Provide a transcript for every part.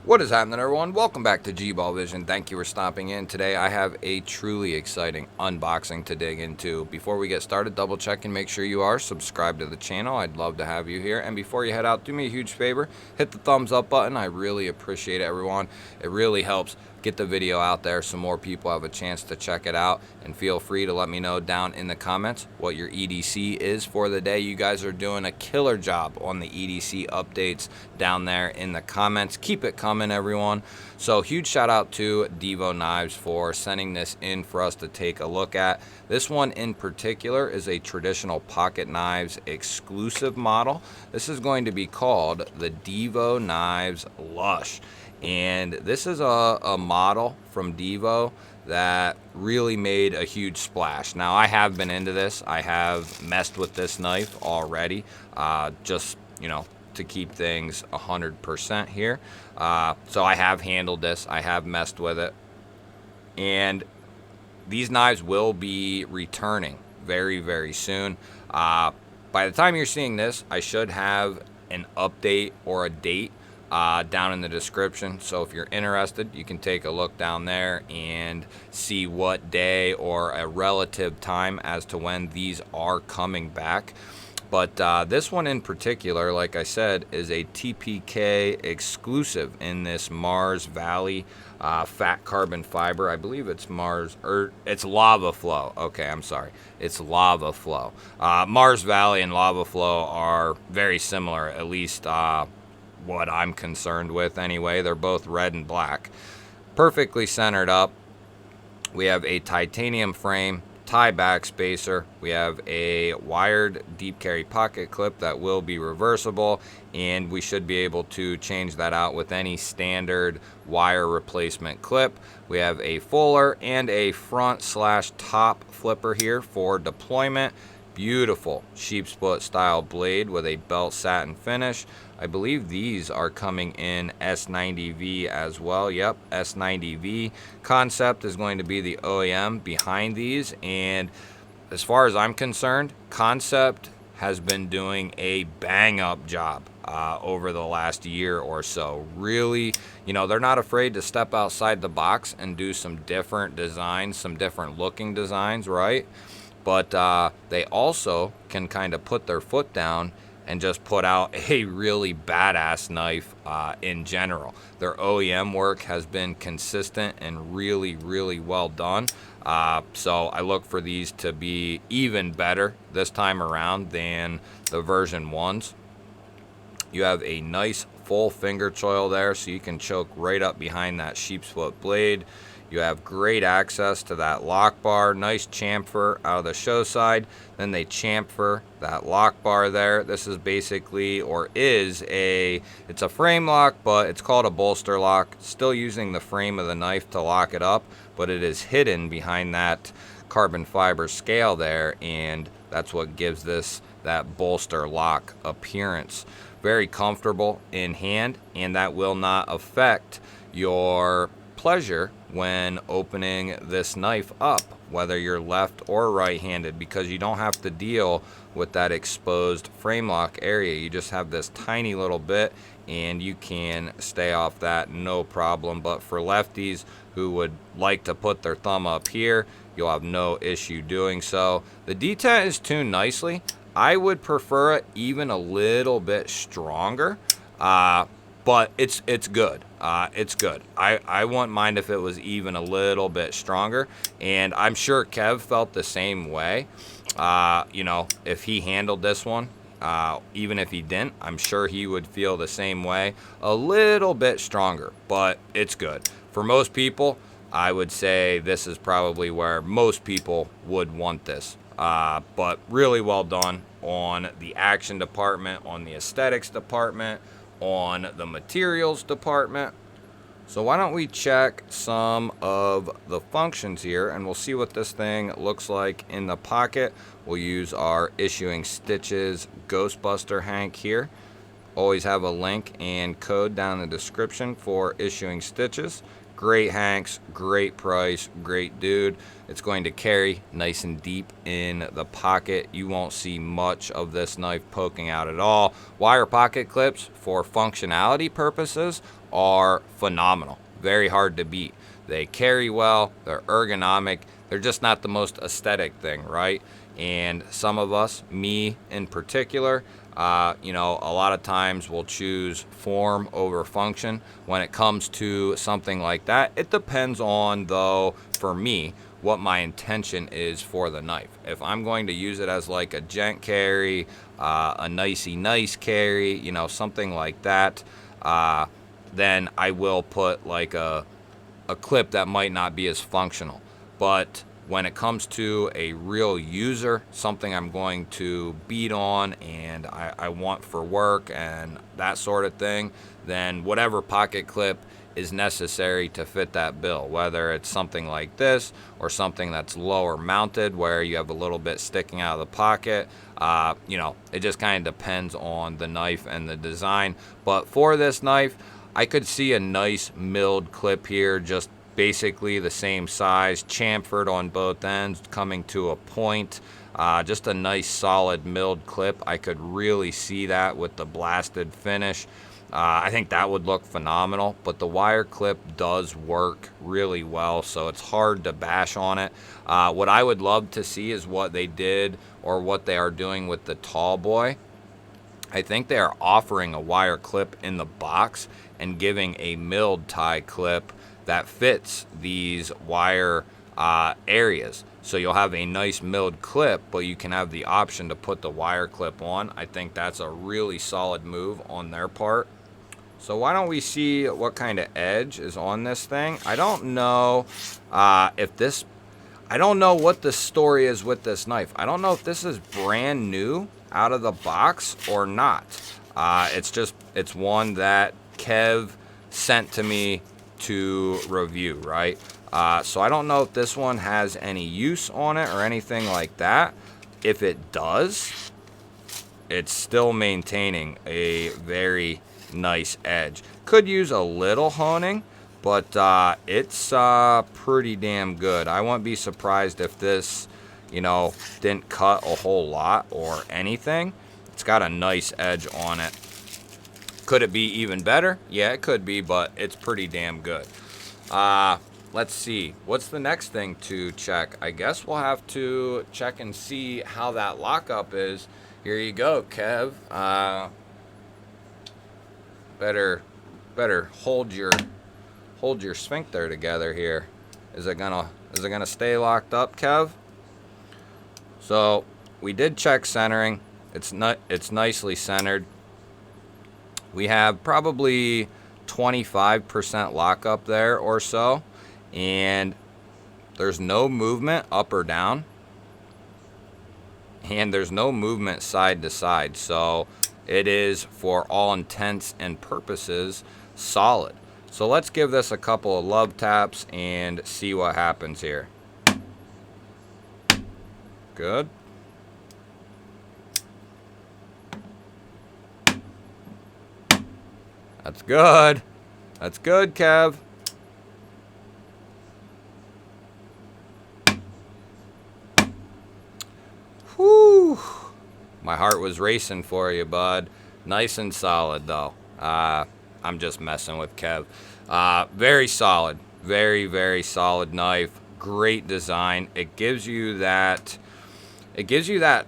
What is happening, everyone? Welcome back to G-Ball Vision. Thank you for stopping in. Today I have a truly exciting unboxing to dig into. Before we get started, double check and make sure you are subscribed to the channel. I'd love to have you here. And before you head out, do me a huge favor, hit the thumbs up button. I really appreciate it, everyone. It really helps get the video out there so more people have a chance to check it out. And feel free to let me know down in the comments what your EDC is for the day. You guys are doing a killer job on the EDC updates down there in the comments. Keep it coming, everyone. So huge shout out to Divo Knives for sending this in for us to take a look at. This one in particular is a traditional pocket knives exclusive model. This is going to be called the Divo Knives Lush. And this is a model from Divo that really made a huge splash. Now, I have been into this. I have messed with this knife already, just, to keep things 100% here. So I have handled this. I have messed with it. And these knives will be returning very, very soon. By the time you're seeing this, I should have an update or a date down in the description. So if you're interested, you can take a look down there and see what day or a relative time as to when these are coming back. But this one in particular, like I said, is a TPK exclusive in this Mars Valley fat carbon fiber. I believe it's Mars, or it's Lava Flow. Okay, I'm sorry. It's Lava Flow. Mars Valley and Lava Flow are very similar, at least what I'm concerned with anyway. They're both red and black. Perfectly centered up. We have a titanium frame, tie back spacer. We have a wired deep carry pocket clip that will be reversible, and we should be able to change that out with any standard wire replacement clip. We have a fuller and a front/top flipper here for deployment. Beautiful sheep's foot style blade with a belt satin finish. I believe these are coming in S90V as well. Yep, S90V. Kansept is going to be the OEM behind these, and as far as I'm concerned, Kansept has been doing a bang up job over the last year or so. Really, they're not afraid to step outside the box and do some different designs, some different looking designs, right? But they also can kind of put their foot down and just put out a really badass knife in general. Their OEM work has been consistent and really, really well done. So I look for these to be even better this time around than the version 1s. You have a nice full finger choil there, so you can choke right up behind that sheep's foot blade. You have great access to that lock bar, nice chamfer out of the show side. Then they chamfer that lock bar there. This is basically, or is it's a frame lock, but it's called a bolster lock. Still using the frame of the knife to lock it up, but it is hidden behind that carbon fiber scale there, and that's what gives this that bolster lock appearance. Very comfortable in hand, and that will not affect your pleasure when opening this knife up, whether you're left or right-handed, because you don't have to deal with that exposed frame lock area. You just have this tiny little bit and you can stay off that no problem. But for lefties who would like to put their thumb up here, you'll have no issue doing so. The detent is tuned nicely. I would prefer it even a little bit stronger, but it's good. It's good. I wouldn't mind if it was even a little bit stronger, and I'm sure Kev felt the same way. If he handled this one, even if he didn't, I'm sure he would feel the same way. A little bit stronger, but it's good. For most people, I would say this is probably where most people would want this. But really well done on the action department, on the aesthetics department, on the materials department. So why don't we check some of the functions here, and we'll see what this thing looks like in the pocket. We'll use our Issuing Stitches Ghostbuster Hank here. Always have a link and code down in the description for Issuing Stitches. Great Hanks, great price, great dude. It's going to carry nice and deep in the pocket. You won't see much of this knife poking out at all. Wire pocket clips for functionality purposes are phenomenal. Very hard to beat. They carry well, they're ergonomic, they're just not the most aesthetic thing, right? And some of us, me in particular, you know, a lot of times we'll choose form over function when it comes to something like that. It depends on, though, for me, what my intention is for the knife. If I'm going to use it as like a gent carry, a nicey nice carry, you know, something like that, then I will put like a clip that might not be as functional. But when it comes to a real user, something I'm going to beat on and I want for work and that sort of thing, then whatever pocket clip is necessary to fit that bill, whether it's something like this or something that's lower mounted where you have a little bit sticking out of the pocket, you know, it just kind of depends on the knife and the design. But for this knife, I could see a nice milled clip here, just basically the same size, chamfered on both ends, coming to a point. Just a nice solid milled clip. I could really see that with the blasted finish. I think that would look phenomenal, but the wire clip does work really well, so it's hard to bash on it. What I would love to see is what they did or what they are doing with the tall boy. I think they are offering a wire clip in the box and giving a milled tie clip that fits these wire areas. So you'll have a nice milled clip, but you can have the option to put the wire clip on. I think that's a really solid move on their part. So why don't we see what kind of edge is on this thing? I don't know if this, I don't know what the story is with this knife. I don't know if this is brand new out of the box or not. It's one that Kev sent to me to review, right? So I don't know if this one has any use on it or anything like that. If it does, it's still maintaining a very nice edge. Could use a little honing, but it's pretty damn good. I wouldn't be surprised if this, you know, didn't cut a whole lot or anything. It's got a nice edge on it. Could it be even better? Yeah, it could be, but it's pretty damn good. Let's see. What's the next thing to check? I guess we'll have to check and see how that lockup is. Here you go, Kev. Better hold your sphincter together here. Is it gonna stay locked up, Kev? So we did check centering. It's nicely centered. We have probably 25% lockup there or so, and there's no movement up or down, and there's no movement side to side. So it is, for all intents and purposes, solid. So let's give this a couple of love taps and see what happens here. Good. That's good. That's good, Kev. Whew. My heart was racing for you, bud. Nice and solid, though. I'm just messing with Kev. Very solid. Very, very solid knife. Great design. It gives you that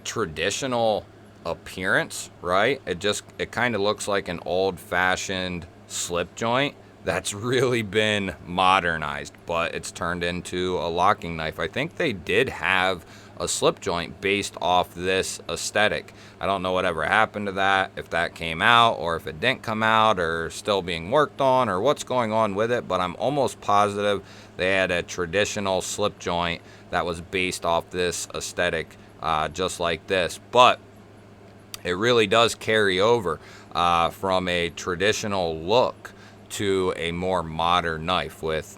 traditional appearance, right? It kind of looks like an old-fashioned slip joint that's really been modernized, but it's turned into a locking knife. I think they did have a slip joint based off this aesthetic. I don't know whatever happened to that, if that came out or if it didn't come out or still being worked on or what's going on with it, but I'm almost positive they had a traditional slip joint that was based off this aesthetic, just like this. But it really does carry over from a traditional look to a more modern knife with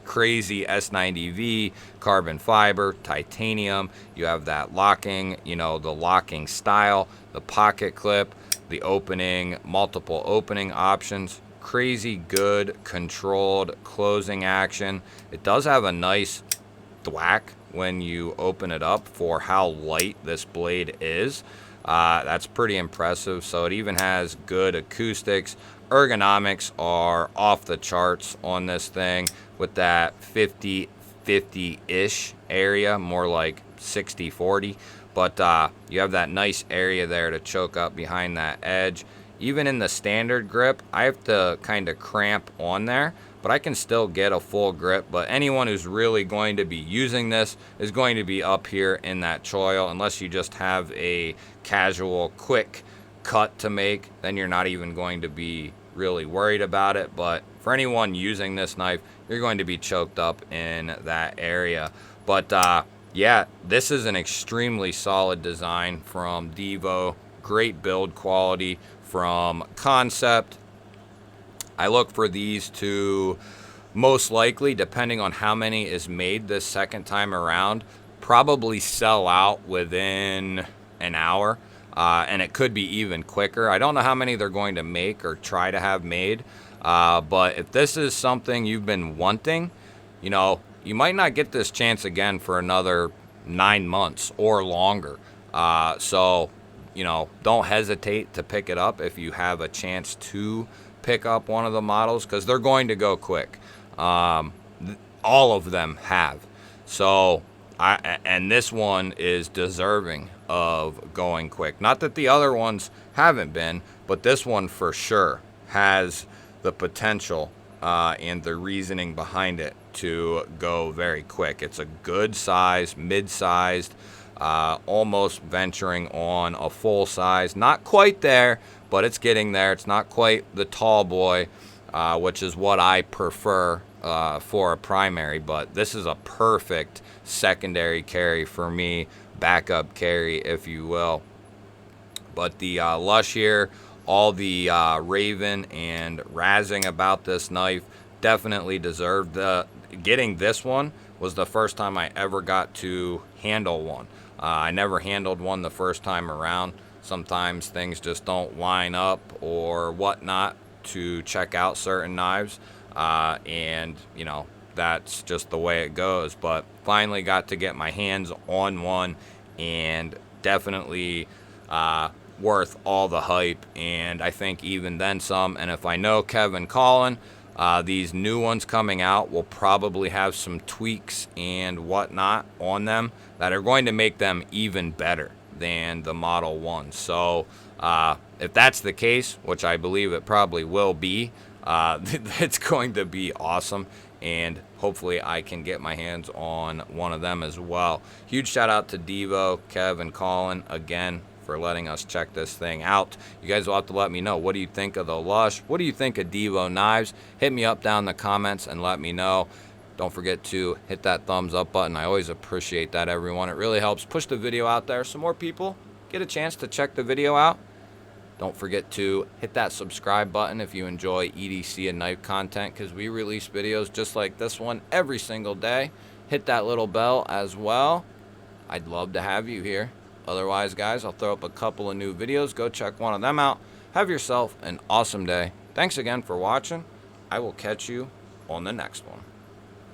crazy S90V, carbon fiber, titanium. You have that locking, you know, the locking style, the pocket clip, the opening, multiple opening options. crazy good controlled closing action. It does have a nice thwack when you open it up for how light this blade is. That's pretty impressive. So it even has good acoustics. Ergonomics are off the charts on this thing with that 50-50-ish area, more like 60-40. But you have that nice area there to choke up behind that edge. Even in the standard grip, I have to kind of cramp on there, but I can still get a full grip. But anyone who's really going to be using this is going to be up here in that choil, unless you just have a casual, quick cut to make, then you're not even going to be really worried about it. But for anyone using this knife, you're going to be choked up in that area. But yeah, this is an extremely solid design from Divo. Great build quality from Kansept. I look for these to most likely, depending on how many is made this second time around, probably sell out within an hour. And it could be even quicker. I don't know how many they're going to make or try to have made. But if this is something you've been wanting, you know, you might not get this chance again for another 9 months or longer. So, you know, don't hesitate to pick it up if you have a chance to pick up one of the models, because they're going to go quick. All of them have. So, and this one is deserving of going quick. Not that the other ones haven't been, but this one for sure has the potential and the reasoning behind it to go very quick. It's a good size, mid-sized, almost venturing on a full size. Not quite there, but it's getting there. It's not quite the tall boy, which is what I prefer for a primary, but this is a perfect secondary carry for me, backup carry, if you will. But the Lush here, all the raving and razzing about this knife definitely deserved getting this one was the first time I ever got to handle one. I never handled one the first time around. Sometimes things just don't line up or whatnot to check out certain knives. And, you know, that's just the way it goes. But finally got to get my hands on one, and definitely worth all the hype. And I think even then some. And if I know Kevin Collin, these new ones coming out will probably have some tweaks and whatnot on them that are going to make them even better than the Model 1. So if that's the case, which I believe it probably will be, it's going to be awesome, and hopefully I can get my hands on one of them as well. Huge shout out to Divo, Kev, and Colin again for letting us check this thing out. You guys will have to let me know, what do you think of the Lush? What do you think of Divo Knives? Hit me up down in the comments and let me know. Don't forget to hit that thumbs up button. I always appreciate that, everyone. It really helps push the video out there so more people get a chance to check the video out. Don't forget to hit that subscribe button if you enjoy EDC and knife content, because we release videos just like this one every single day. Hit that little bell as well. I'd love to have you here. Otherwise, guys, I'll throw up a couple of new videos. Go check one of them out. Have yourself an awesome day. Thanks again for watching. I will catch you on the next one.